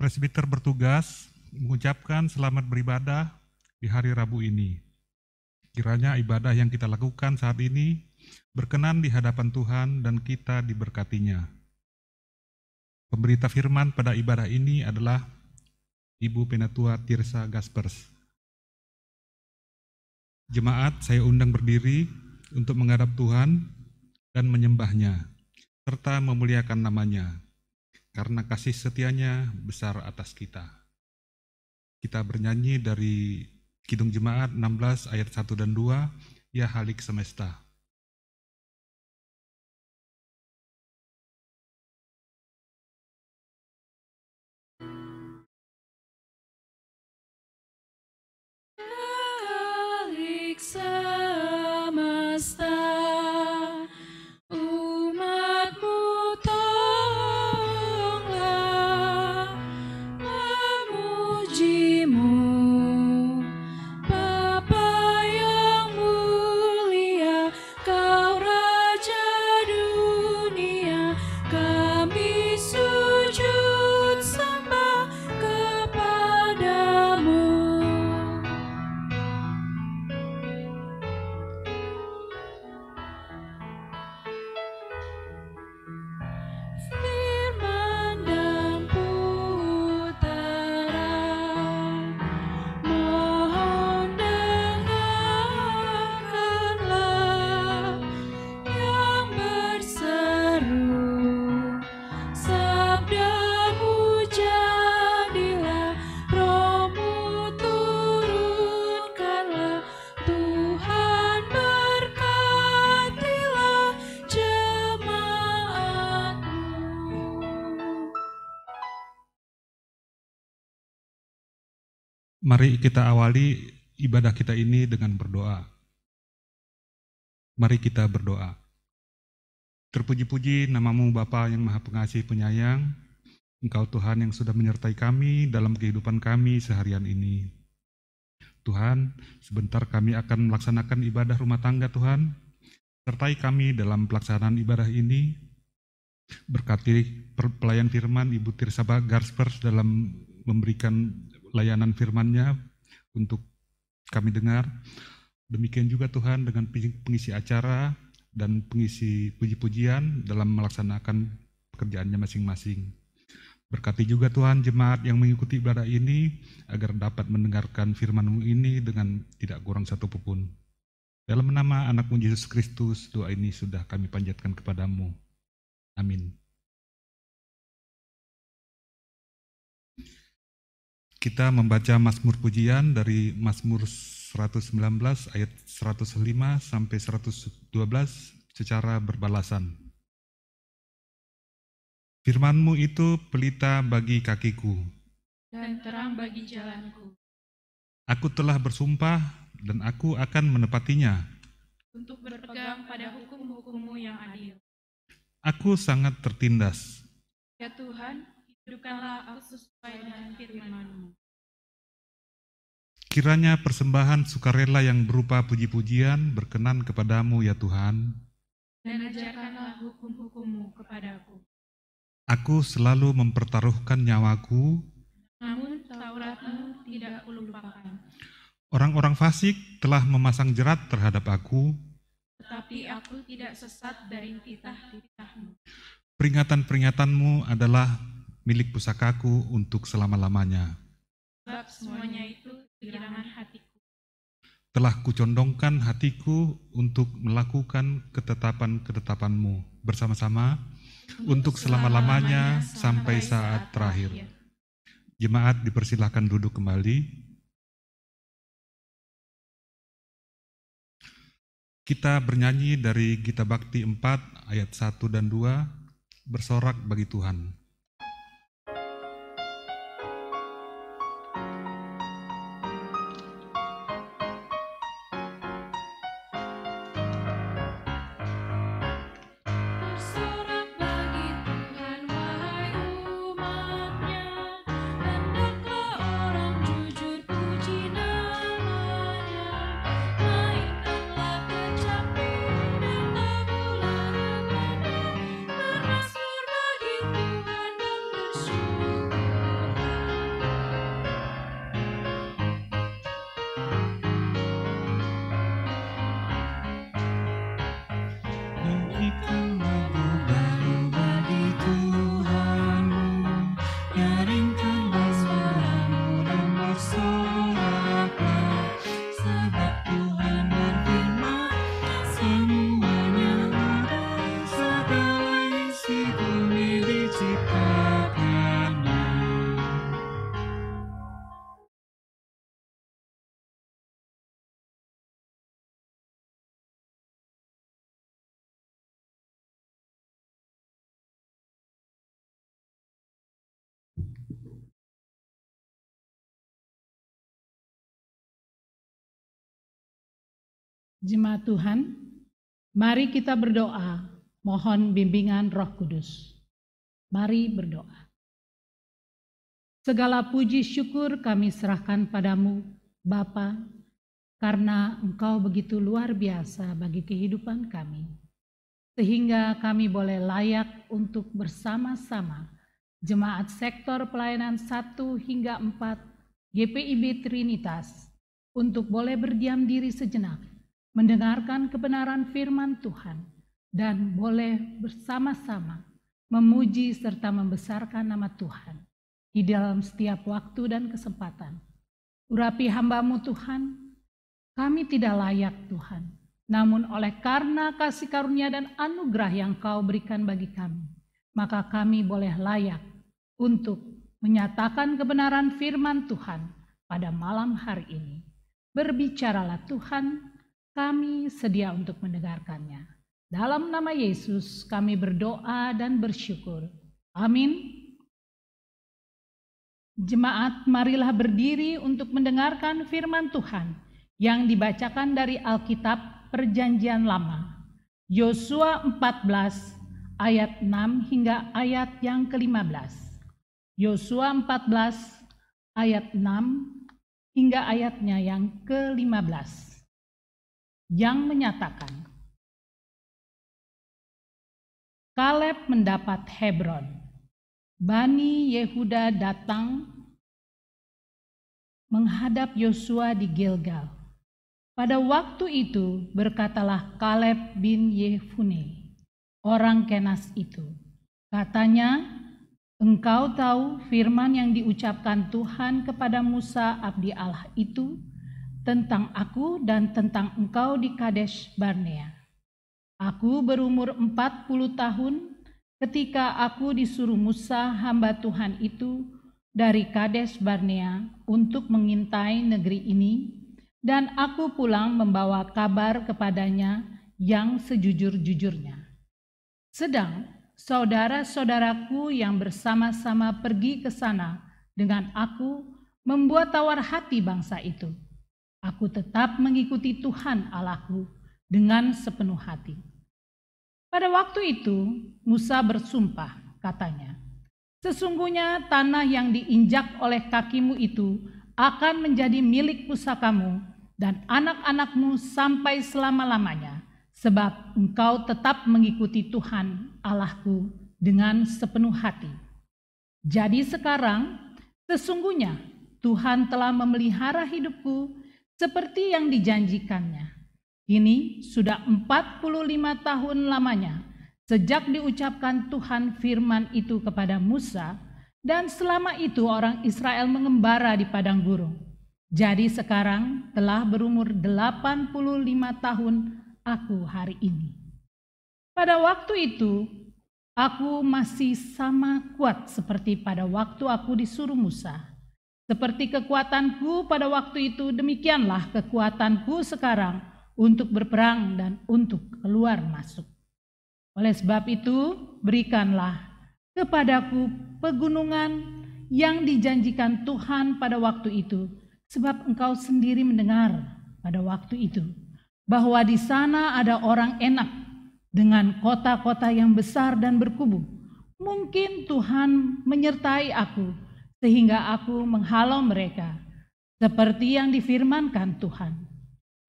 Presbiter bertugas mengucapkan selamat beribadah di hari Rabu ini. Kiranya ibadah yang kita lakukan saat ini berkenan di hadapan Tuhan dan kita diberkatinya. Pemberita firman pada ibadah ini adalah Ibu Penatua Tirsa Gaspers. Jemaat, saya undang berdiri untuk menghadap Tuhan dan menyembahnya, serta memuliakan namanya, karena kasih setianya besar atas kita. Kita bernyanyi dari Kidung Jemaat 16 ayat 1 dan 2, Ya Halik Semesta. Halik semesta, umat-Mu tolonglah, memuji-Mu, Bapa yang mulia, Kau Raja dunia, kami sujud sembah kepadamu. Firman dan putera, mohon dengarkanlah yang berseru, sabda-Mu jadilah, Roh-Mu turunkanlah, Tuhan berkatilah jemaat-Mu. Mari kita awali ibadah kita ini dengan berdoa. Mari kita berdoa. Terpuji-puji nama-Mu Bapa yang Maha Pengasih Penyayang, Engkau Tuhan yang sudah menyertai kami dalam kehidupan kami seharian ini. Tuhan, sebentar kami akan melaksanakan ibadah rumah tangga Tuhan. Sertai kami dalam pelaksanaan ibadah ini. Berkati pelayan firman Ibu Tirsa Gaspers dalam memberikan layanan firman-Nya untuk kami dengar. Demikian juga Tuhan dengan pengisi acara dan pengisi puji-pujian dalam melaksanakan pekerjaannya masing-masing. Berkati juga Tuhan jemaat yang mengikuti ibadah ini agar dapat mendengarkan firman-Mu ini dengan tidak kurang satu pun. Dalam nama anak-Mu Yesus Kristus, doa ini sudah kami panjatkan kepadamu. Amin. Kita membaca Mazmur pujian dari Mazmur 119 ayat 105 sampai 112 secara berbalasan. Firman-Mu itu pelita bagi kakiku, Dan terang bagi jalanku, aku telah bersumpah dan aku akan menepatinya. untuk berpegang pada hukum-hukum-Mu yang adil. Aku sangat tertindas. Ya Tuhan, hidupkanlah aku sesuai dengan firman-Mu. Kiranya persembahan sukarela yang berupa puji-pujian berkenan kepadamu ya Tuhan. Dan ajarkanlah hukum-hukum-Mu kepadaku. Aku selalu mempertaruhkan nyawaku. Namun Taurat-Mu tidak kulupakan. Orang-orang fasik telah memasang jerat terhadap aku. Tetapi aku tidak sesat dari titah-titah-Mu. Peringatan-peringatanmu adalah milik pusakaku untuk selama-lamanya. Sebab semuanya itu irangan hatiku. Telah kucondongkan hatiku untuk melakukan ketetapan-ketetapanmu bersama-sama untuk selama-lamanya sampai saat terakhir. Jemaat dipersilahkan duduk kembali. Kita bernyanyi dari Gita Bakti 4 ayat 1 dan 2, bersorak bagi Tuhan. Bersorak bagi Tuhan, wahai umat-Nya, hendaklah orang jujur puji nama-Nya. Mainkanlah kecapi dan tabula ragana, bermasmur bagi Tuhan. Jemaat Tuhan, mari kita berdoa, mohon bimbingan Roh Kudus. Mari berdoa. Segala puji syukur kami serahkan padamu, Bapa, karena Engkau begitu luar biasa bagi kehidupan kami. Sehingga kami boleh layak untuk bersama-sama Jemaat Sektor Pelayanan 1 hingga 4 GPIB Trinitas untuk boleh berdiam diri sejenak, mendengarkan kebenaran firman Tuhan, dan boleh bersama-sama memuji serta membesarkan nama Tuhan di dalam setiap waktu dan kesempatan. Urapi hamba-Mu Tuhan, kami tidak layak Tuhan, namun oleh karena kasih karunia dan anugerah yang Kau berikan bagi kami, maka kami boleh layak untuk menyatakan kebenaran firman Tuhan pada malam hari ini. Berbicaralah Tuhan, kami sedia untuk mendengarkannya. Dalam nama Yesus kami berdoa dan bersyukur. Amin. Jemaat, marilah berdiri untuk mendengarkan firman Tuhan yang dibacakan dari Alkitab Perjanjian Lama. Yosua 14 ayat 6 hingga ayat yang ke-15. Yosua 14 ayat 6 hingga ayatnya yang ke-15. Yang menyatakan, Kaleb mendapat Hebron. Bani Yehuda datang menghadap Yosua di Gilgal. Pada waktu itu berkatalah Kaleb bin Yefune, orang Kenas itu. Katanya, engkau tahu firman yang diucapkan Tuhan kepada Musa abdi Allah itu tentang aku dan tentang engkau di Kadesh Barnea. Aku berumur 40 tahun ketika aku disuruh Musa hamba Tuhan itu dari Kadesh Barnea untuk mengintai negeri ini, dan aku pulang membawa kabar kepadanya yang sejujur-jujurnya. Sedang saudara-saudaraku yang bersama-sama pergi ke sana dengan aku membuat tawar hati bangsa itu. Aku tetap mengikuti Tuhan Allahku dengan sepenuh hati. Pada waktu itu Musa bersumpah, katanya, sesungguhnya tanah yang diinjak oleh kakimu itu akan menjadi milik pusakamu dan anak-anakmu sampai selama-lamanya, sebab engkau tetap mengikuti Tuhan Allahku dengan sepenuh hati. Jadi sekarang sesungguhnya Tuhan telah memelihara hidupku seperti yang dijanjikannya. Ini sudah 45 tahun lamanya sejak diucapkan Tuhan firman itu kepada Musa, dan selama itu orang Israel mengembara di padang gurun. Jadi sekarang telah berumur 85 tahun aku hari ini. Pada waktu itu aku masih sama kuat seperti pada waktu aku disuruh Musa. Seperti kekuatanku pada waktu itu, demikianlah kekuatanku sekarang untuk berperang dan untuk keluar masuk. Oleh sebab itu, berikanlah kepadaku pegunungan yang dijanjikan Tuhan pada waktu itu, sebab engkau sendiri mendengar pada waktu itu bahwa di sana ada orang enak dengan kota-kota yang besar dan berkubu. Mungkin Tuhan menyertai aku sehingga aku menghalau mereka seperti yang difirmankan Tuhan.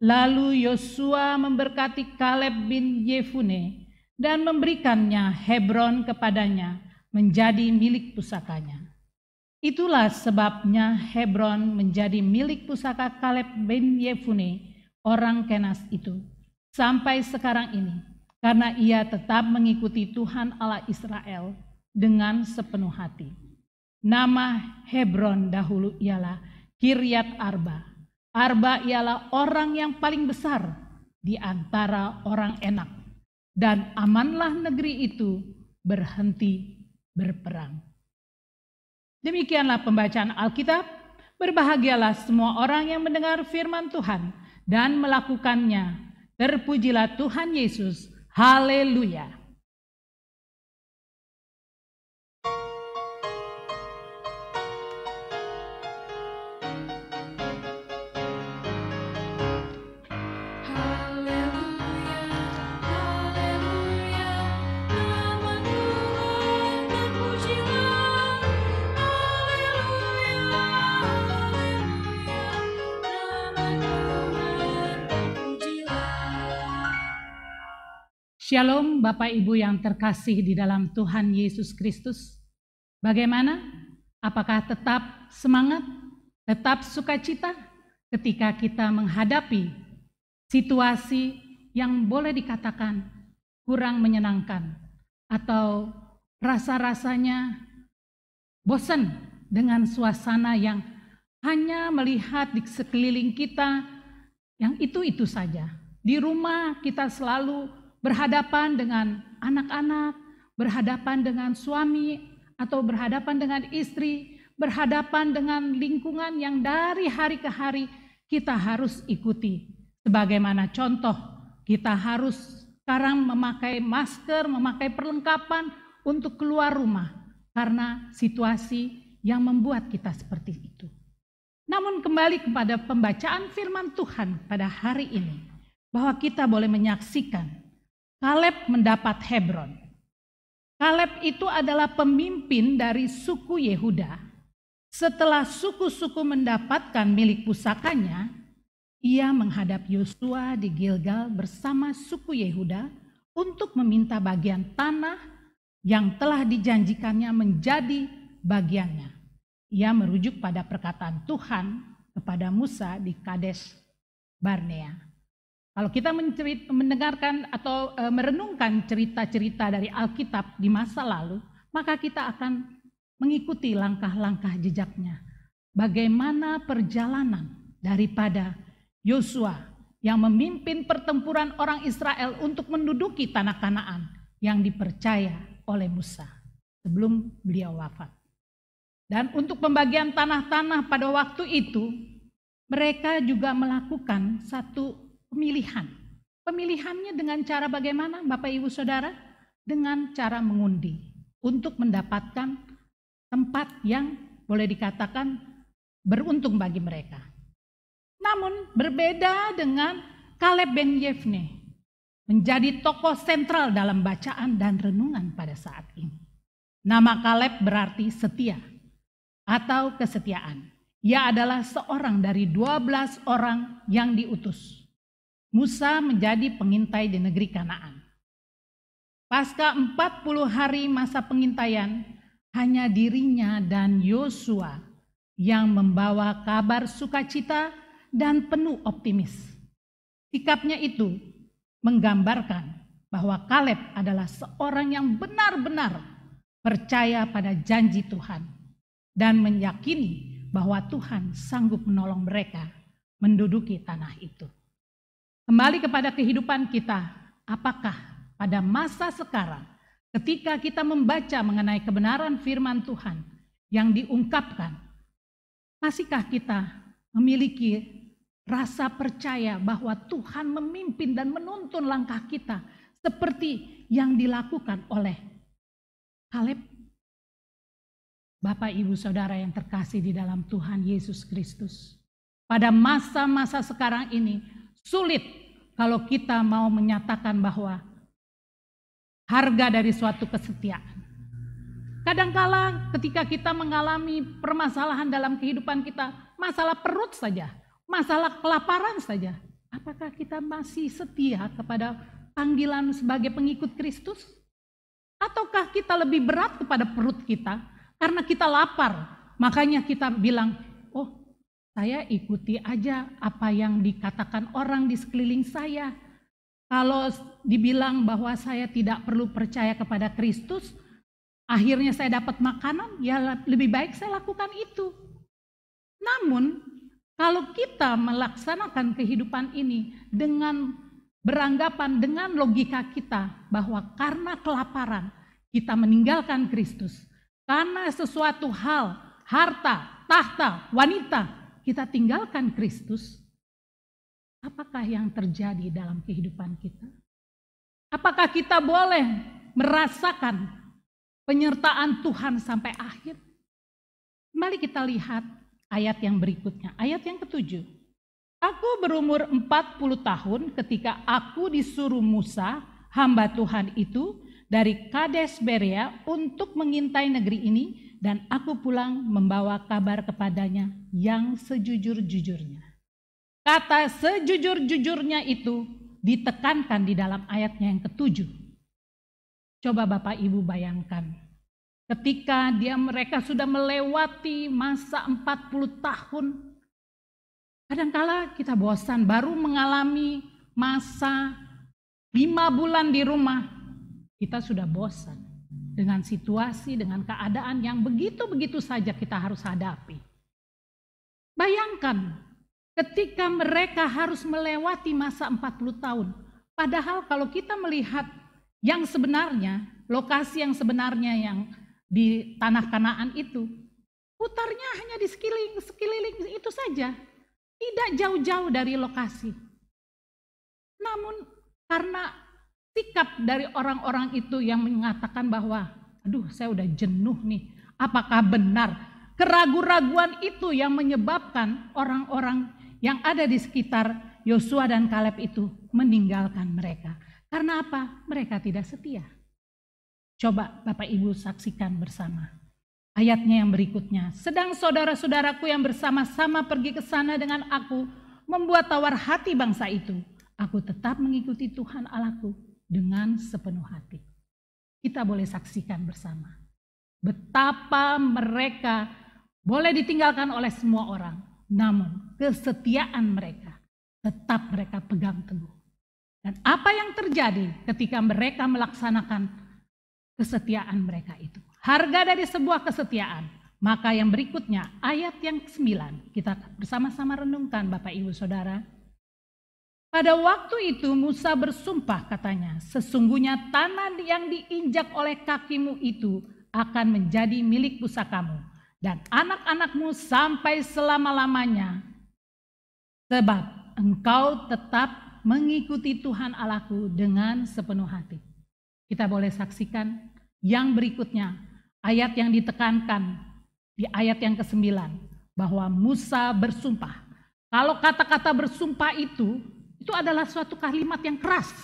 Lalu Yosua memberkati Kaleb bin Yefune dan memberikannya Hebron kepadanya menjadi milik pusakanya. Itulah sebabnya Hebron menjadi milik pusaka Kaleb bin Yefune, orang Kenas itu, sampai sekarang ini, karena ia tetap mengikuti Tuhan Allah Israel dengan sepenuh hati. Nama Hebron dahulu ialah Kiryat Arba. Arba ialah orang yang paling besar di antara orang enak, dan amanlah negeri itu berhenti berperang. Demikianlah pembacaan Alkitab. Berbahagialah semua orang yang mendengar firman Tuhan dan melakukannya. Terpujilah Tuhan Yesus. Haleluya. Haleluya. Shalom Bapak Ibu yang terkasih di dalam Tuhan Yesus Kristus. Bagaimana? Apakah tetap semangat, tetap sukacita ketika kita menghadapi situasi yang boleh dikatakan kurang menyenangkan atau rasa-rasanya bosan dengan suasana yang hanya melihat di sekeliling kita yang itu-itu saja. Di rumah kita selalu berhadapan dengan anak-anak, berhadapan dengan suami, atau berhadapan dengan istri, berhadapan dengan lingkungan yang dari hari ke hari kita harus ikuti. Sebagaimana contoh, kita harus sekarang memakai masker, memakai perlengkapan untuk keluar rumah karena situasi yang membuat kita seperti itu. Namun kembali kepada pembacaan firman Tuhan pada hari ini, bahwa kita boleh menyaksikan Kaleb mendapat Hebron. Kaleb itu adalah pemimpin dari suku Yehuda. Setelah suku-suku mendapatkan milik pusakanya, ia menghadap Yosua di Gilgal bersama suku Yehuda untuk meminta bagian tanah yang telah dijanjikannya menjadi bagiannya. Ia merujuk pada perkataan Tuhan kepada Musa di Kades Barnea. Kalau kita mendengarkan atau merenungkan cerita-cerita dari Alkitab di masa lalu, maka kita akan mengikuti langkah-langkah jejaknya. Bagaimana perjalanan daripada Yosua yang memimpin pertempuran orang Israel untuk menduduki tanah Kanaan yang dipercaya oleh Musa sebelum beliau wafat. Dan untuk pembagian tanah-tanah pada waktu itu, mereka juga melakukan satu pemilihan. Pemilihannya dengan cara bagaimana Bapak Ibu Saudara? Dengan cara mengundi untuk mendapatkan tempat yang boleh dikatakan beruntung bagi mereka. Namun berbeda dengan Kaleb bin Yefne, menjadi tokoh sentral dalam bacaan dan renungan pada saat ini. Nama Kaleb berarti setia atau kesetiaan. Ia adalah seorang dari 12 orang yang diutus Musa menjadi pengintai di negeri Kanaan. Pasca 40 hari masa pengintaian, hanya dirinya dan Yosua yang membawa kabar sukacita dan penuh optimis. Sikapnya itu menggambarkan bahwa Kaleb adalah seorang yang benar-benar percaya pada janji Tuhan dan meyakini bahwa Tuhan sanggup menolong mereka menduduki tanah itu. Kembali kepada kehidupan kita, apakah pada masa sekarang ketika kita membaca mengenai kebenaran firman Tuhan yang diungkapkan, masihkah kita memiliki rasa percaya bahwa Tuhan memimpin dan menuntun langkah kita seperti yang dilakukan oleh Kaleb? Bapak Ibu Saudara yang terkasih di dalam Tuhan Yesus Kristus, pada masa-masa sekarang ini sulit kalau kita mau menyatakan bahwa harga dari suatu kesetiaan. Kadangkala ketika kita mengalami permasalahan dalam kehidupan kita, masalah perut saja, masalah kelaparan saja, apakah kita masih setia kepada panggilan sebagai pengikut Kristus? Ataukah kita lebih berat kepada perut kita karena kita lapar, makanya kita bilang, oh, saya ikuti aja apa yang dikatakan orang di sekeliling saya. Kalau dibilang bahwa saya tidak perlu percaya kepada Kristus, akhirnya saya dapat makanan, ya lebih baik saya lakukan itu. Namun, kalau kita melaksanakan kehidupan ini dengan beranggapan dengan logika kita bahwa karena kelaparan kita meninggalkan Kristus, karena sesuatu hal, harta, tahta, wanita, kita tinggalkan Kristus, apakah yang terjadi dalam kehidupan kita? Apakah kita boleh merasakan penyertaan Tuhan sampai akhir? Mari kita lihat ayat yang berikutnya, ayat yang ke-7. Aku berumur 40 tahun ketika aku disuruh Musa, hamba Tuhan itu, dari Kades Berea untuk mengintai negeri ini, dan aku pulang membawa kabar kepadanya yang sejujur-jujurnya. Kata sejujur-jujurnya itu ditekankan di dalam ayatnya yang ke-7. Coba Bapak Ibu bayangkan, ketika mereka sudah melewati masa 40 tahun, kadangkala kita bosan, baru mengalami masa 5 bulan di rumah, kita sudah bosan dengan situasi, dengan keadaan yang begitu-begitu saja kita harus hadapi. Bayangkan ketika mereka harus melewati masa 40 tahun. Padahal kalau kita melihat yang sebenarnya, lokasi yang sebenarnya yang di tanah Kanaan itu, putarnya hanya di sekeliling itu saja. Tidak jauh-jauh dari lokasi. Namun karena sikap dari orang-orang itu yang mengatakan bahwa, aduh saya udah jenuh nih, apakah benar? Keraguan-raguan itu yang menyebabkan orang-orang yang ada di sekitar Yosua dan Kaleb itu meninggalkan mereka. Karena apa? Mereka tidak setia. Coba Bapak Ibu saksikan bersama. Ayatnya yang berikutnya. Sedang saudara-saudaraku yang bersama-sama pergi ke sana dengan aku membuat tawar hati bangsa itu. Aku tetap mengikuti Tuhan Allahku dengan sepenuh hati. Kita boleh saksikan bersama. Betapa mereka boleh ditinggalkan oleh semua orang, namun kesetiaan mereka tetap mereka pegang teguh. Dan apa yang terjadi ketika mereka melaksanakan kesetiaan mereka itu? Harga dari sebuah kesetiaan. Maka yang berikutnya ayat yang ke-9 kita bersama-sama renungkan Bapak Ibu Saudara. Pada waktu itu Musa bersumpah katanya, sesungguhnya tanah yang diinjak oleh kakimu itu akan menjadi milik pusakamu dan anak-anakmu sampai selama-lamanya. Sebab engkau tetap mengikuti Tuhan Allahku dengan sepenuh hati. Kita boleh saksikan yang berikutnya, ayat yang ditekankan di ayat yang ke-9, bahwa Musa bersumpah. Kalau kata-kata bersumpah itu adalah suatu kalimat yang keras.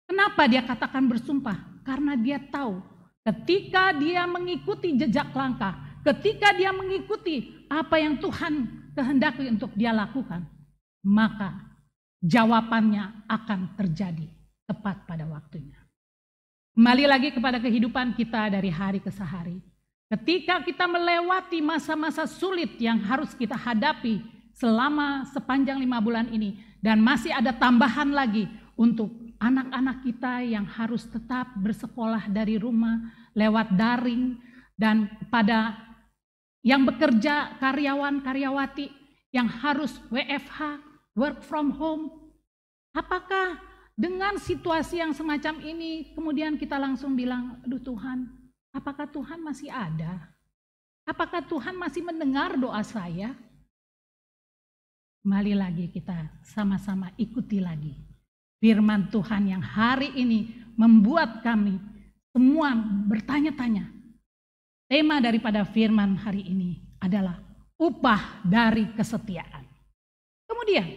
Kenapa dia katakan bersumpah? Karena dia tahu ketika dia mengikuti jejak langkah, ketika dia mengikuti apa yang Tuhan kehendaki untuk dia lakukan, maka jawabannya akan terjadi tepat pada waktunya. Kembali lagi kepada kehidupan kita dari hari ke hari. Ketika kita melewati masa-masa sulit yang harus kita hadapi selama sepanjang 5 bulan ini, dan masih ada tambahan lagi untuk anak-anak kita yang harus tetap bersekolah dari rumah lewat daring, dan pada yang bekerja karyawan-karyawati yang harus WFH, work from home. Apakah dengan situasi yang semacam ini kemudian kita langsung bilang, aduh Tuhan, apakah Tuhan masih ada? Apakah Tuhan masih mendengar doa saya? Kembali lagi kita sama-sama ikuti lagi firman Tuhan yang hari ini membuat kami semua bertanya-tanya. Tema daripada firman hari ini adalah upah dari kesetiaan. Kemudian,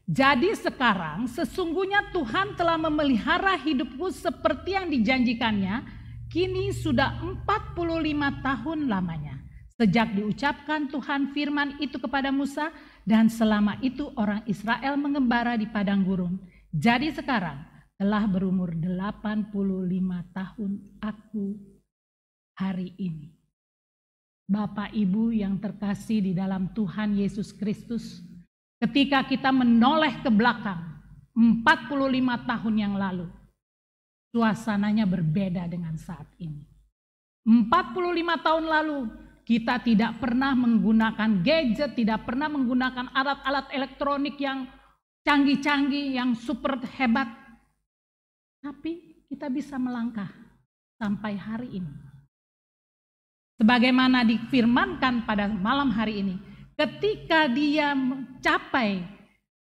jadi sekarang sesungguhnya Tuhan telah memelihara hidupku seperti yang dijanjikannya, kini sudah 45 tahun lamanya. Sejak diucapkan Tuhan firman itu kepada Musa, dan selama itu orang Israel mengembara di padang gurun. Jadi sekarang telah berumur 85 tahun aku hari ini. Bapak Ibu yang terkasih di dalam Tuhan Yesus Kristus, ketika kita menoleh ke belakang 45 tahun yang lalu, suasananya berbeda dengan saat ini. 45 tahun lalu kita tidak pernah menggunakan gadget, tidak pernah menggunakan alat-alat elektronik yang canggih-canggih, yang super hebat. Tapi kita bisa melangkah sampai hari ini. Sebagaimana difirmankan pada malam hari ini, ketika dia mencapai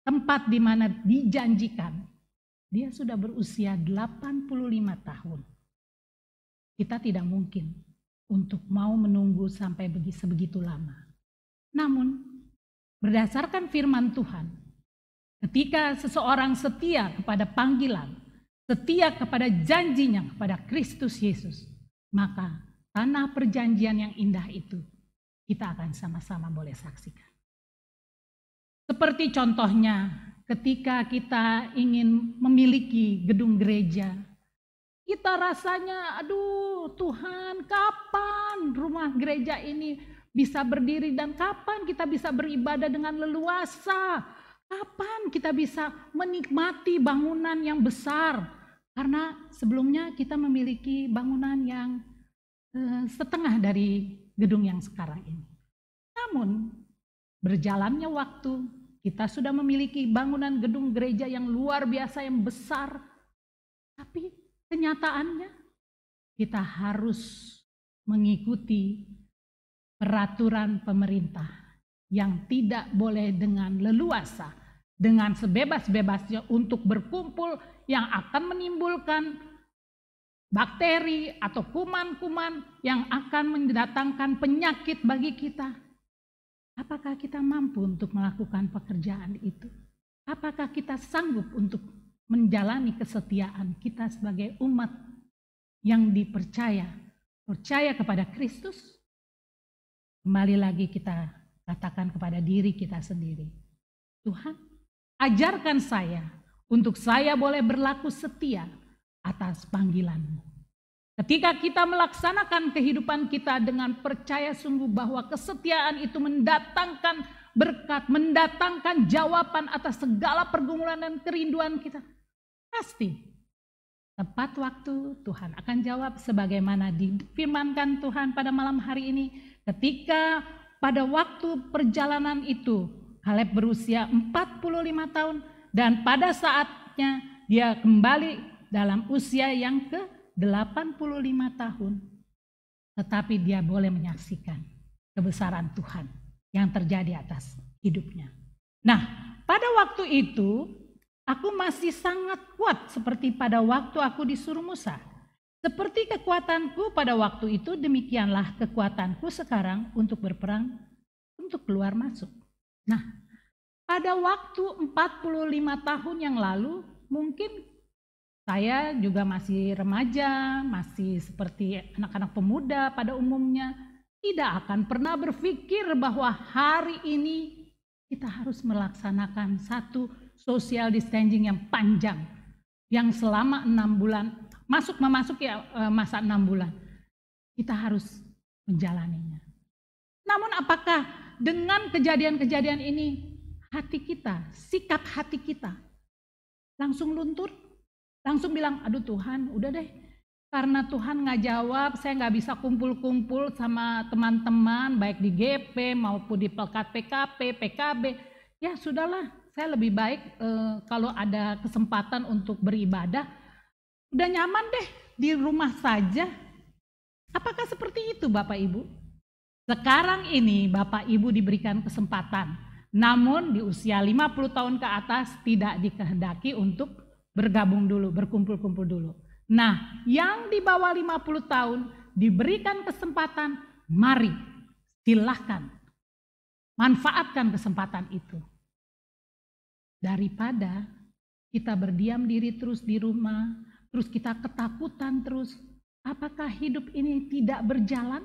tempat di mana dijanjikan, dia sudah berusia 85 tahun. Kita tidak mungkin untuk mau menunggu sampai sebegitu lama. Namun, berdasarkan firman Tuhan, ketika seseorang setia kepada panggilan, setia kepada janjinya kepada Kristus Yesus, maka tanah perjanjian yang indah itu kita akan sama-sama boleh saksikan. Seperti contohnya ketika kita ingin memiliki gedung gereja, Kita rasanya, aduh Tuhan, kapan rumah gereja ini bisa berdiri dan kapan kita bisa beribadah dengan leluasa? Kapan kita bisa menikmati bangunan yang besar? Karena sebelumnya kita memiliki bangunan yang setengah dari gedung yang sekarang ini. Namun berjalannya waktu, kita sudah memiliki bangunan gedung gereja yang luar biasa, yang besar. Tapi kenyataannya kita harus mengikuti peraturan pemerintah yang tidak boleh dengan leluasa, dengan sebebas-bebasnya untuk berkumpul yang akan menimbulkan bakteri atau kuman-kuman yang akan mendatangkan penyakit bagi kita. Apakah kita mampu untuk melakukan pekerjaan itu? Apakah kita sanggup untuk menjalani kesetiaan kita sebagai umat yang percaya kepada Kristus? Kembali lagi kita katakan kepada diri kita sendiri, Tuhan, ajarkan saya untuk saya boleh berlaku setia atas panggilan-Mu. Ketika kita melaksanakan kehidupan kita dengan percaya sungguh bahwa kesetiaan itu mendatangkan berkat, mendatangkan jawaban atas segala pergumulan dan kerinduan kita, pasti tepat waktu Tuhan akan jawab sebagaimana difirmankan Tuhan pada malam hari ini. Ketika pada waktu perjalanan itu Kaleb berusia 45 tahun dan pada saatnya dia kembali dalam usia yang ke-85 tahun. Tetapi dia boleh menyaksikan kebesaran Tuhan yang terjadi atas hidupnya. Nah, pada waktu itu aku masih sangat kuat seperti pada waktu aku disuruh Musa. Seperti kekuatanku pada waktu itu, demikianlah kekuatanku sekarang untuk berperang, untuk keluar masuk. Nah, pada waktu 45 tahun yang lalu, mungkin saya juga masih remaja, masih seperti anak-anak pemuda pada umumnya, tidak akan pernah berpikir bahwa hari ini kita harus melaksanakan satu social distancing yang panjang, yang selama 6 bulan, memasuki masa 6 bulan, kita harus menjalaninya. Namun apakah dengan kejadian-kejadian ini hati kita, sikap hati kita langsung luntur? Langsung bilang, aduh Tuhan udah deh, karena Tuhan nggak jawab, saya nggak bisa kumpul-kumpul sama teman-teman baik di GP maupun di Pelkat PKP, PKB. Ya sudahlah, saya lebih baik kalau ada kesempatan untuk beribadah, udah nyaman deh di rumah saja. Apakah seperti itu Bapak Ibu? Sekarang ini Bapak Ibu diberikan kesempatan, namun di usia 50 tahun ke atas tidak dikehendaki untuk bergabung dulu, berkumpul-kumpul dulu. Nah, yang di bawah 50 tahun diberikan kesempatan, mari silahkan manfaatkan kesempatan itu. Daripada kita berdiam diri terus di rumah, terus kita ketakutan terus, apakah hidup ini tidak berjalan?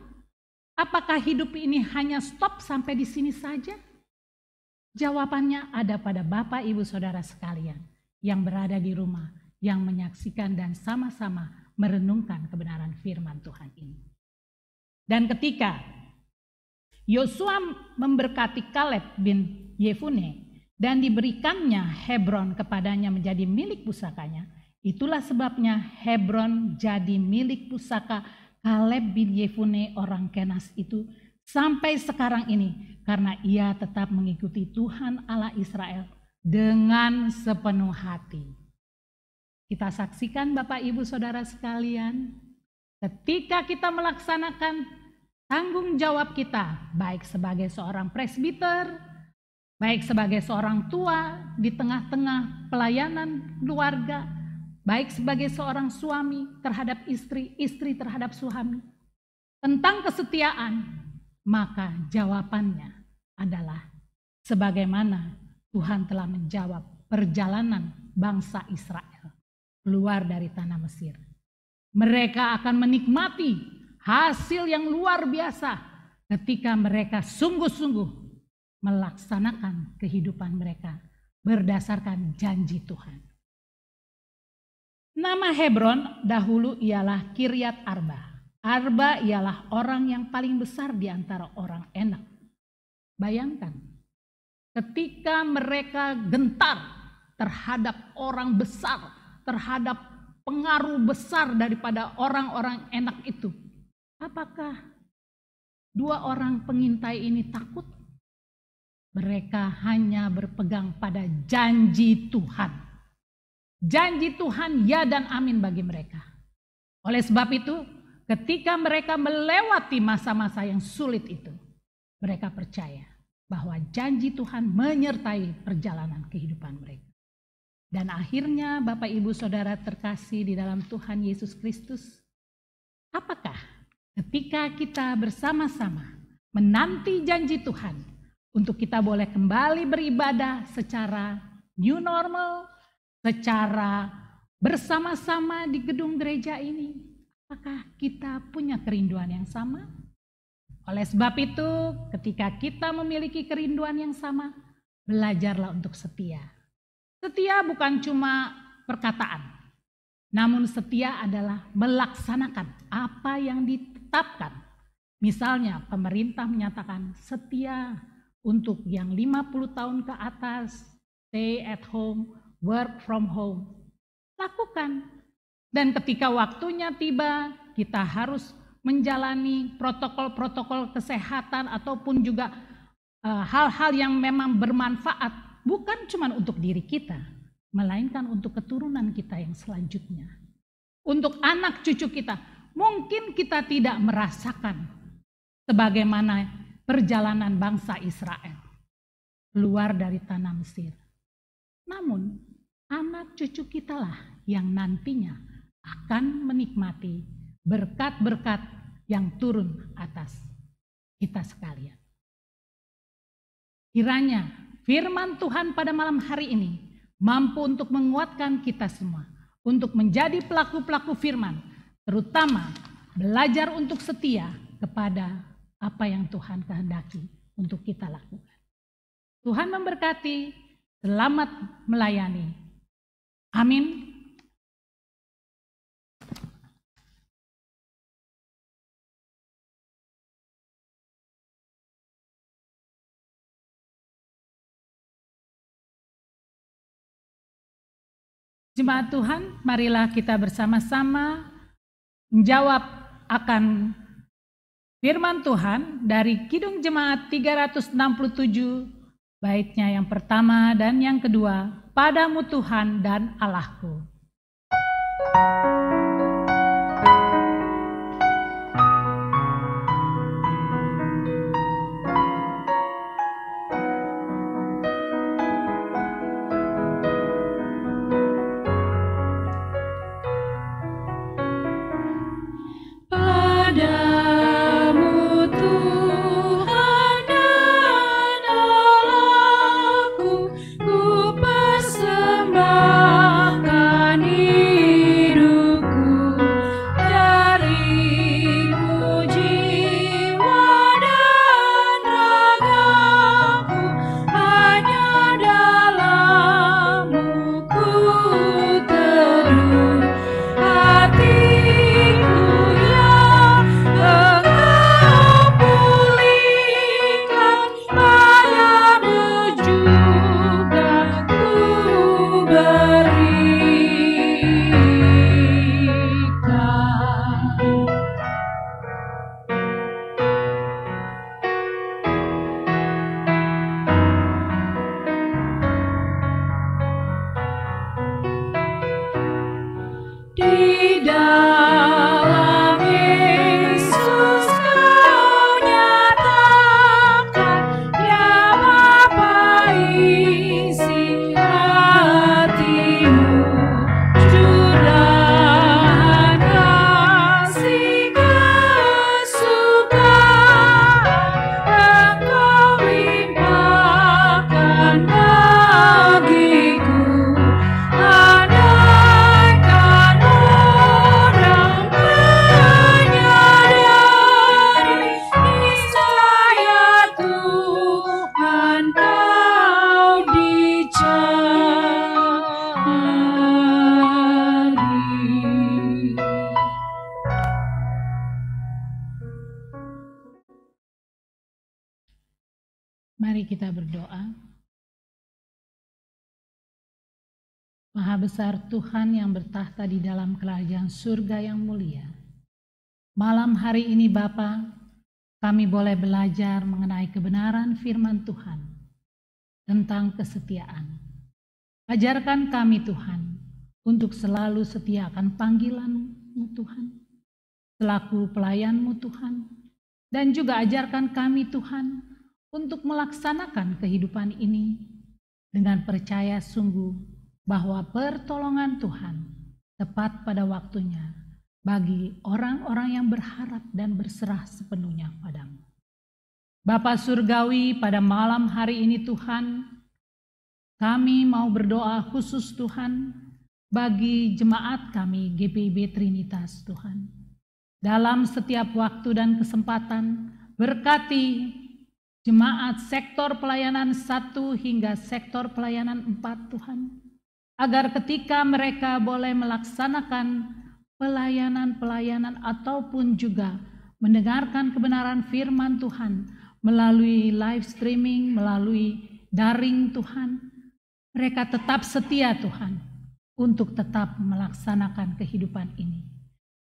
Apakah hidup ini hanya stop sampai di sini saja? Jawabannya ada pada Bapak Ibu Saudara sekalian yang berada di rumah, yang menyaksikan dan sama-sama merenungkan kebenaran firman Tuhan ini. Dan ketika Yosua memberkati Kaleb bin Yefune dan diberikannya Hebron kepadanya menjadi milik pusakanya, itulah sebabnya Hebron jadi milik pusaka Kaleb bin Yefune orang Kenas itu sampai sekarang ini, karena ia tetap mengikuti Tuhan Allah Israel dengan sepenuh hati. Kita saksikan Bapak Ibu Saudara sekalian, ketika kita melaksanakan tanggung jawab kita, baik sebagai seorang presbiter, baik sebagai seorang tua di tengah-tengah pelayanan keluarga, baik sebagai seorang suami terhadap istri, istri terhadap suami, tentang kesetiaan, maka jawabannya adalah sebagaimana Tuhan telah menjawab perjalanan bangsa Israel keluar dari tanah Mesir. Mereka akan menikmati hasil yang luar biasa ketika mereka sungguh-sungguh melaksanakan kehidupan mereka berdasarkan janji Tuhan. Nama Hebron dahulu ialah Kiryat Arba. Arba ialah orang yang paling besar di antara orang Enak. Bayangkan, ketika mereka gentar terhadap orang besar, terhadap pengaruh besar daripada orang-orang Enak itu, apakah dua orang pengintai ini takut? Mereka hanya berpegang pada janji Tuhan. Janji Tuhan ya dan amin bagi mereka. Oleh sebab itu, ketika mereka melewati masa-masa yang sulit itu, mereka percaya bahwa janji Tuhan menyertai perjalanan kehidupan mereka. Dan akhirnya Bapak Ibu Saudara terkasih di dalam Tuhan Yesus Kristus, apakah ketika kita bersama-sama menanti janji Tuhan untuk kita boleh kembali beribadah secara new normal, secara bersama-sama di gedung gereja ini, apakah kita punya kerinduan yang sama? Oleh sebab itu, ketika kita memiliki kerinduan yang sama, belajarlah untuk setia. Setia bukan cuma perkataan, namun setia adalah melaksanakan apa yang ditetapkan. Misalnya pemerintah menyatakan setia untuk yang 50 tahun ke atas, stay at home, work from home. Lakukan. Dan ketika waktunya tiba, kita harus menjalani protokol-protokol kesehatan ataupun juga hal-hal yang memang bermanfaat. Bukan cuma untuk diri kita, melainkan untuk keturunan kita yang selanjutnya. Untuk anak cucu kita. Mungkin kita tidak merasakan sebagaimana perjalanan bangsa Israel keluar dari tanah Mesir. Namun anak cucu kitalah yang nantinya akan menikmati berkat-berkat yang turun atas kita sekalian. Kiranya firman Tuhan pada malam hari ini mampu untuk menguatkan kita semua, untuk menjadi pelaku-pelaku firman, terutama belajar untuk setia kepada apa yang Tuhan kehendaki untuk kita lakukan. Tuhan memberkati, selamat melayani. Amin. Jemaat Tuhan, marilah kita bersama-sama menjawab akan firman Tuhan dari Kidung Jemaat 367, baitnya yang pertama dan yang kedua. Padamu Tuhan dan Allahku. Persembahkan hidup Mari kita berdoa. Maha besar Tuhan yang bertahta di dalam kerajaan surga yang mulia. Malam hari ini Bapa, kami boleh belajar mengenai kebenaran firman Tuhan tentang kesetiaan. Ajarkan kami Tuhan untuk selalu setia akan panggilan-Mu Tuhan, selaku pelayan-Mu Tuhan, dan juga ajarkan kami Tuhan untuk melaksanakan kehidupan ini dengan percaya sungguh bahwa pertolongan Tuhan tepat pada waktunya bagi orang-orang yang berharap dan berserah sepenuhnya padamu. Bapa Surgawi, pada malam hari ini Tuhan, kami mau berdoa khusus Tuhan bagi jemaat kami GPIB Trinitas Tuhan. Dalam setiap waktu dan kesempatan, berkati jemaat sektor pelayanan 1 hingga sektor pelayanan 4 Tuhan. Agar ketika mereka boleh melaksanakan pelayanan-pelayanan ataupun juga mendengarkan kebenaran firman Tuhan melalui live streaming, melalui daring Tuhan, mereka tetap setia Tuhan untuk tetap melaksanakan kehidupan ini.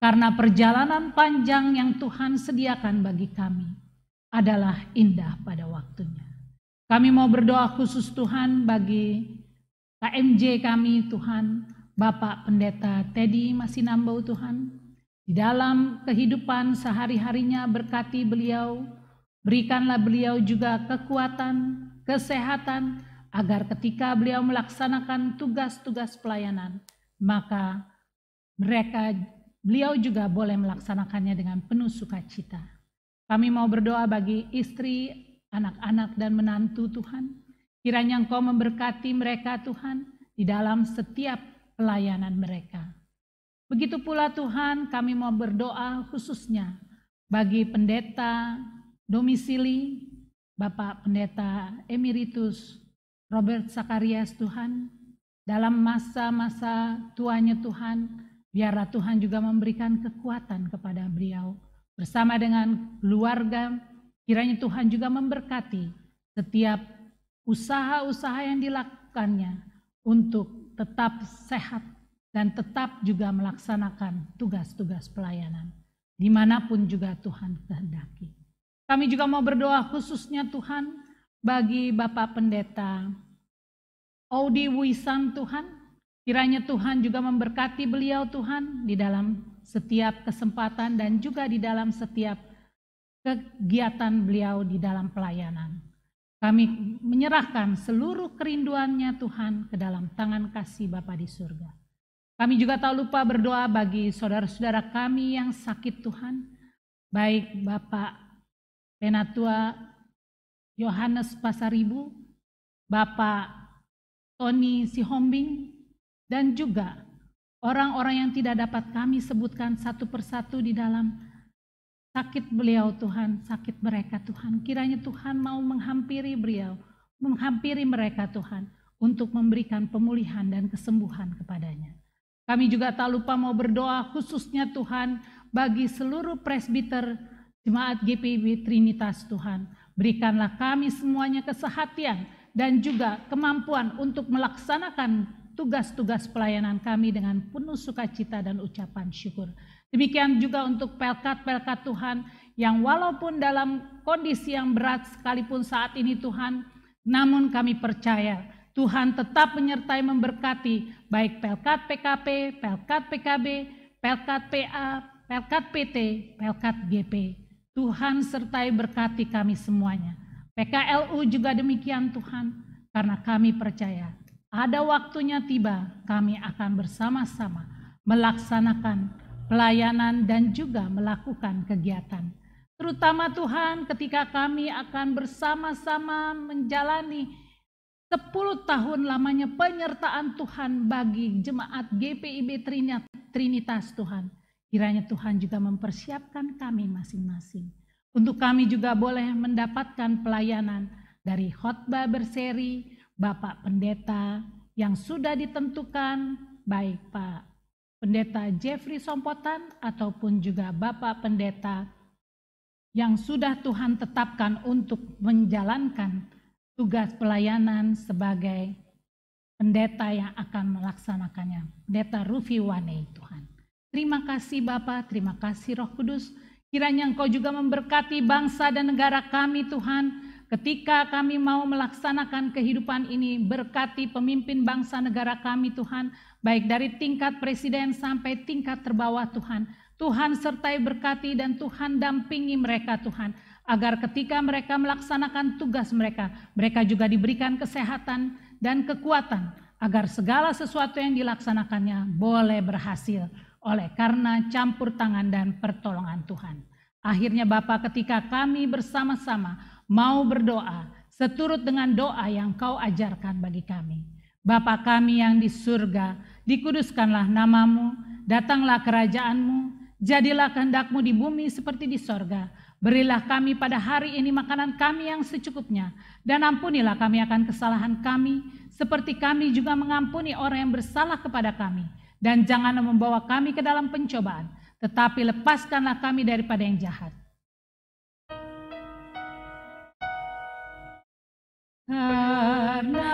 Karena perjalanan panjang yang Tuhan sediakan bagi kami adalah indah pada waktunya. Kami mau berdoa khusus Tuhan bagi KMJ kami Tuhan, Bapak Pendeta Teddy Masinambau Tuhan, di dalam kehidupan sehari-harinya berkati beliau, berikanlah beliau juga kekuatan, kesehatan, agar ketika beliau melaksanakan tugas-tugas pelayanan, maka beliau juga boleh melaksanakannya dengan penuh sukacita. Kami mau berdoa bagi istri, anak-anak dan menantu Tuhan. Kiranya Engkau memberkati mereka Tuhan di dalam setiap pelayanan mereka. Begitu pula Tuhan, kami mau berdoa khususnya bagi pendeta domisili, Bapak Pendeta Emeritus Robert Sakarias Tuhan. Dalam masa-masa tuanya Tuhan, biarlah Tuhan juga memberikan kekuatan kepada beliau. Bersama dengan keluarga, kiranya Tuhan juga memberkati setiap usaha-usaha yang dilakukannya untuk tetap sehat dan tetap juga melaksanakan tugas-tugas pelayanan dimanapun juga Tuhan kehendaki. Kami juga mau berdoa khususnya Tuhan bagi Bapak Pendeta Audi Wisan Tuhan. Kiranya Tuhan juga memberkati beliau Tuhan di dalam setiap kesempatan dan juga di dalam setiap kegiatan beliau di dalam pelayanan. Kami menyerahkan seluruh kerinduannya Tuhan ke dalam tangan kasih Bapa di surga. Kami juga tak lupa berdoa bagi saudara-saudara kami yang sakit Tuhan. Baik Bapak Penatua Yohanes Pasaribu, Bapak Tony Sihombing, dan juga orang-orang yang tidak dapat kami sebutkan satu persatu di dalam sakit beliau Tuhan, sakit mereka Tuhan. Kiranya Tuhan mau menghampiri beliau, menghampiri mereka Tuhan untuk memberikan pemulihan dan kesembuhan kepadanya. Kami juga tak lupa mau berdoa khususnya Tuhan bagi seluruh presbiter jemaat GPIB Trinitas Tuhan. Berikanlah kami semuanya kesehatan dan juga kemampuan untuk melaksanakan tugas-tugas pelayanan kami dengan penuh sukacita dan ucapan syukur. Demikian juga untuk pelkat-pelkat Tuhan yang walaupun dalam kondisi yang berat sekalipun saat ini Tuhan, namun kami percaya Tuhan tetap menyertai memberkati baik pelkat PKP, pelkat PKB, pelkat PA, pelkat PT, pelkat GP. Tuhan sertai berkati kami semuanya. PKLU juga demikian Tuhan, karena kami percaya ada waktunya tiba kami akan bersama-sama melaksanakan pelayanan dan juga melakukan kegiatan. Terutama Tuhan ketika kami akan bersama-sama menjalani 10 tahun lamanya penyertaan Tuhan bagi jemaat GPIB Trinitas Tuhan. Kiranya Tuhan juga mempersiapkan kami masing-masing. Untuk kami juga boleh mendapatkan pelayanan dari khotbah berseri, Bapak Pendeta yang sudah ditentukan, baik Pak Pendeta Jeffrey Sompotan ataupun juga Bapak Pendeta yang sudah Tuhan tetapkan untuk menjalankan tugas pelayanan sebagai pendeta yang akan melaksanakannya. Pendeta Rufi Wane, Tuhan. Terima kasih Bapa, terima kasih Roh Kudus. Kiranya Engkau juga memberkati bangsa dan negara kami Tuhan. Ketika kami mau melaksanakan kehidupan ini, berkati pemimpin bangsa negara kami Tuhan, baik dari tingkat presiden sampai tingkat terbawah Tuhan. Tuhan sertai berkati dan Tuhan dampingi mereka Tuhan, agar ketika mereka melaksanakan tugas mereka, mereka juga diberikan kesehatan dan kekuatan, agar segala sesuatu yang dilaksanakannya boleh berhasil oleh karena campur tangan dan pertolongan Tuhan. Akhirnya Bapa, ketika kami bersama-sama mau berdoa seturut dengan doa yang Kau ajarkan bagi kami. Bapa kami yang di surga, dikuduskanlah namamu, datanglah kerajaan-Mu, jadilah kehendak-Mu di bumi seperti di sorga. Berilah kami pada hari ini makanan kami yang secukupnya, dan ampunilah kami akan kesalahan kami, seperti kami juga mengampuni orang yang bersalah kepada kami. Dan janganlah membawa kami ke dalam pencobaan, tetapi lepaskanlah kami daripada yang jahat. Karena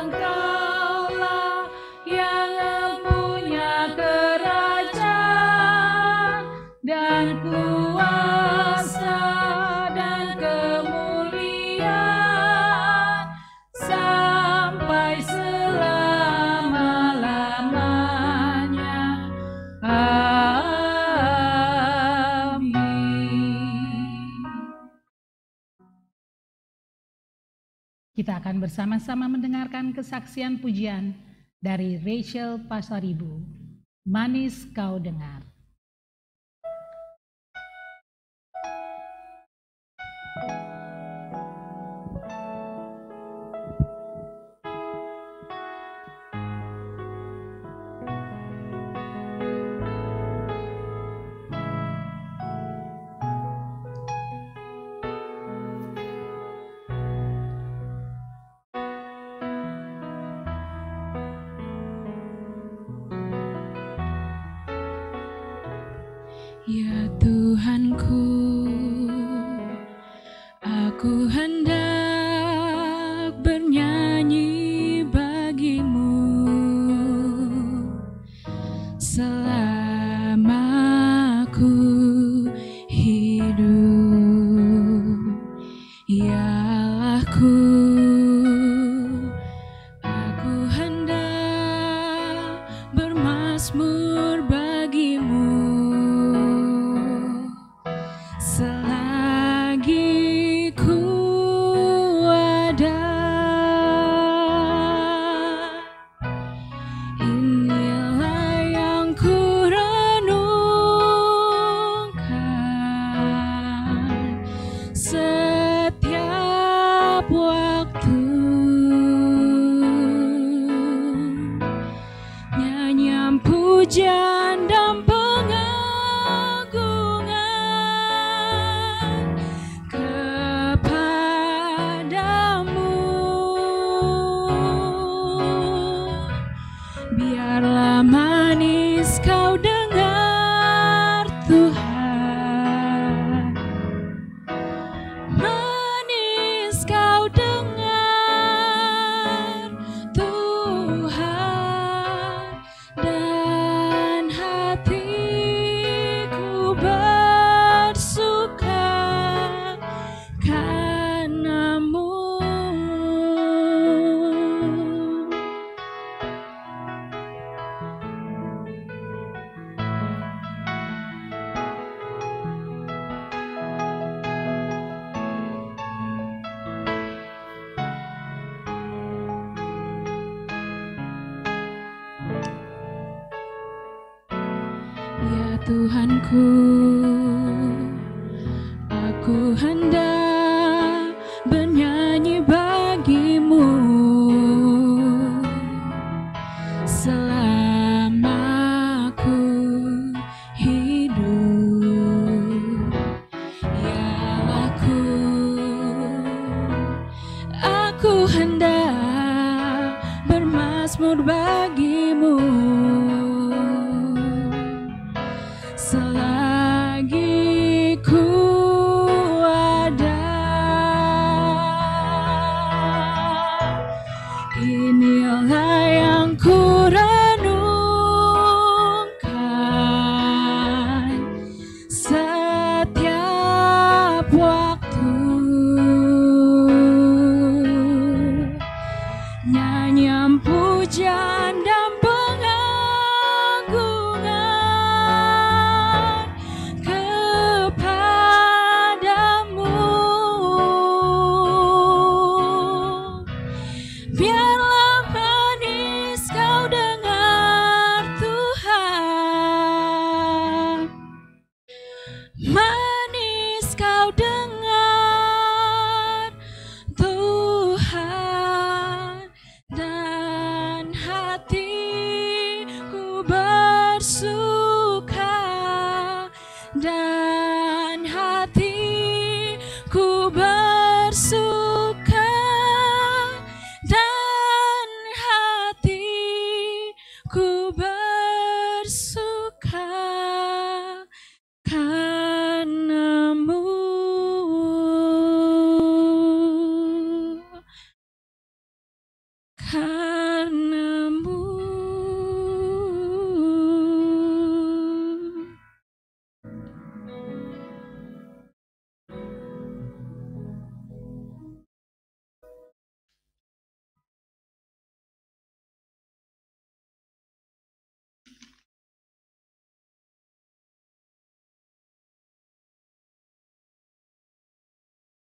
Engkaulah yang mempunyai kerajaan dan kuasa dan kemuliaan sampai selama-lamanya. Amin. Kita akan bersama-sama mendengarkan kesaksian pujian dari Rachel Pasaribu. Manis kau dengar. Ya Tuhanku, aku hendak bernyanyi bagimu selama aku hidup. Ya Allahku, aku hendak bermazmur bagimu selagi ku ada. Inilah yang ku renungkan setiap waktu. Nyanyian pujian dan pengagungan kepadamu. Biarlah manis kau dengar Tuhan, manis kau dengar Tuhan, dan hatiku bersuka karenamu. Ya Tuhanku, aku hendak bernyanyi bagimu selama aku hidup. Ya aku hendak bermazmur bagimu selagi ku ada.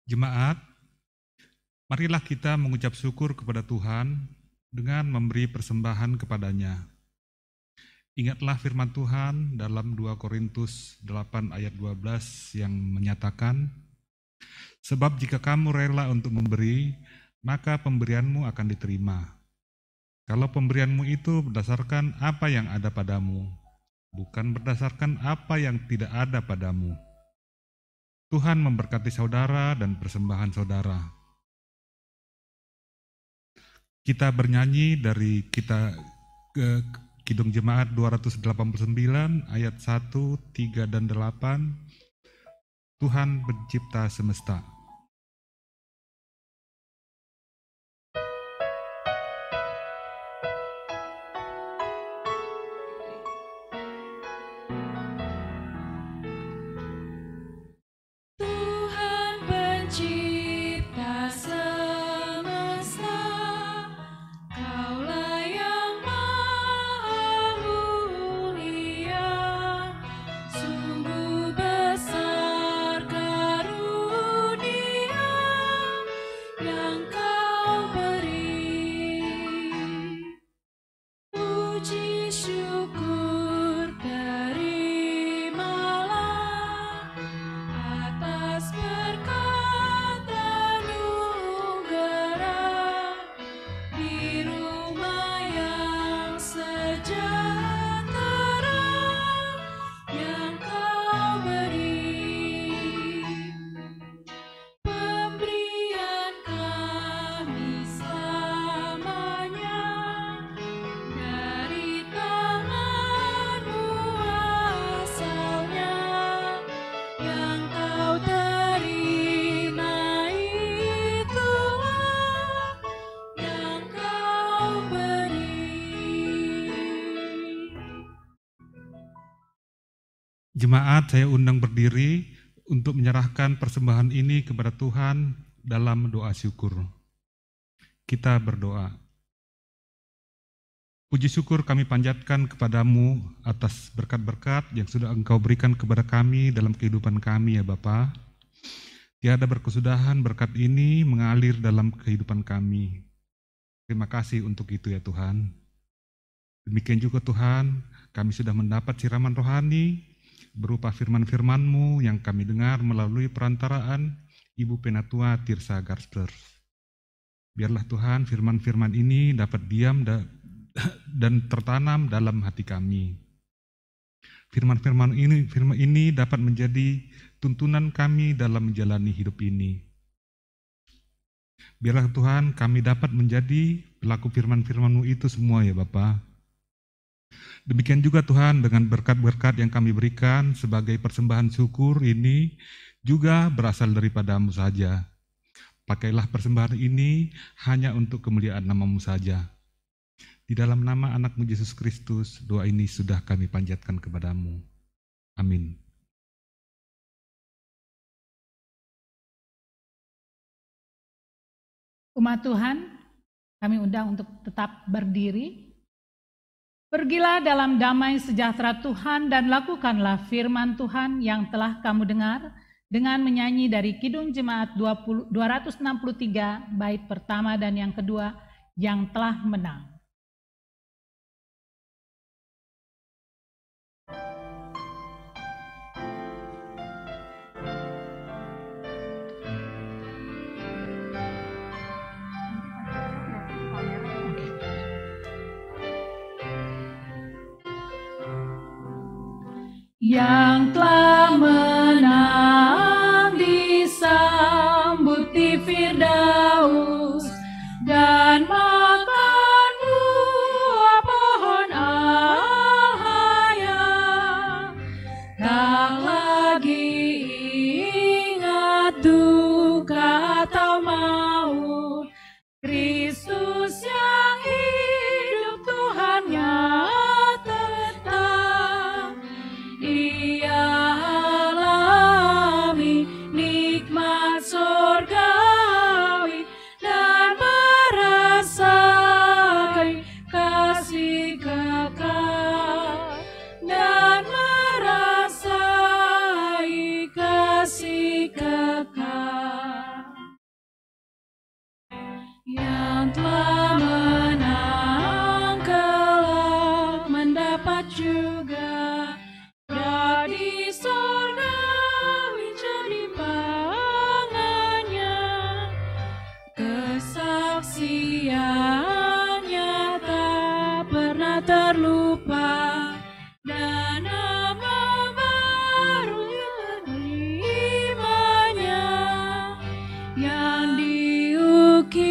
Jemaat, marilah kita mengucap syukur kepada Tuhan dengan memberi persembahan kepadanya. Ingatlah firman Tuhan dalam 2 Korintus 8 ayat 12 yang menyatakan, sebab jika kamu rela untuk memberi, maka pemberianmu akan diterima. Kalau pemberianmu itu berdasarkan apa yang ada padamu, bukan berdasarkan apa yang tidak ada padamu. Tuhan memberkati saudara dan persembahan saudara. Kita bernyanyi dari Kidung Jemaat 289 ayat 1, 3, dan 8. Tuhan pencipta semesta. Tuhan pencipta semesta, Kaulah yang maha mulia, sungguh besar karunia yang Kau beri. Puji syukur terimalah atas berkat anugerah di rumah yang sejahtera yang Kau beri. Pemberian kami selamanya dari tangan-Mu asalnya, yang Kau terima itulah yang Kau beri. Jemaat, saya undang berdiri untuk menyerahkan persembahan ini kepada Tuhan dalam doa syukur. Kita berdoa. Puji syukur kami panjatkan kepadamu atas berkat-berkat yang sudah Engkau berikan kepada kami dalam kehidupan kami ya Bapa. Tiada berkesudahan berkat ini mengalir dalam kehidupan kami. Terima kasih untuk itu ya Tuhan. Demikian juga Tuhan, kami sudah mendapat siraman rohani berupa firman-firman-Mu yang kami dengar melalui perantaraan Ibu Penatua Tirsa Garsper. Biarlah Tuhan firman-firman ini dapat diam dan tertanam dalam hati kami. Firman ini dapat menjadi tuntunan kami dalam menjalani hidup ini. Biarlah Tuhan kami dapat menjadi pelaku firman-firman-Mu itu semua ya Bapa. Demikian juga Tuhan dengan berkat-berkat yang kami berikan sebagai persembahan syukur ini juga berasal daripada-Mu saja. Pakailah persembahan ini hanya untuk kemuliaan nama-Mu saja. Di dalam nama anak-Mu Yesus Kristus, doa ini sudah kami panjatkan kepada-Mu. Amin. Umat Tuhan, kami undang untuk tetap berdiri. Pergilah dalam damai sejahtera Tuhan dan lakukanlah firman Tuhan yang telah kamu dengar dengan menyanyi dari Kidung Jemaat 263 bait pertama dan yang kedua yang telah menang. Yang telah menang disambut di Firdaus dan makan buah pohon al-haya. Tak lagi ingat duka atau maut, Kristus yang hidup, Tuhan yang tetap. Ia yang telah menang kelak mendapat juga di surga menjadi pangannya. Kesaksiannya tak pernah terlupa, dan nama baru yang terimanya yang diukirkan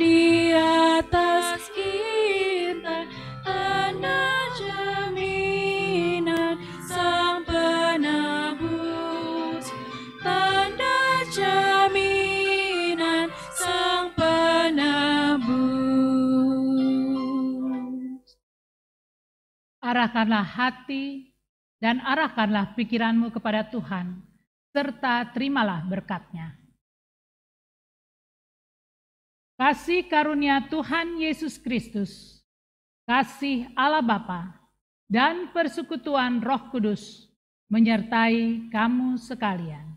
di atas intan, tanda jaminan sang penebus, tanda jaminan sang penebus. Arahkanlah hati dan arahkanlah pikiranmu kepada Tuhan, serta terimalah berkat-Nya. Kasih karunia Tuhan Yesus Kristus, kasih Allah Bapa, dan persekutuan Roh Kudus menyertai kamu sekalian.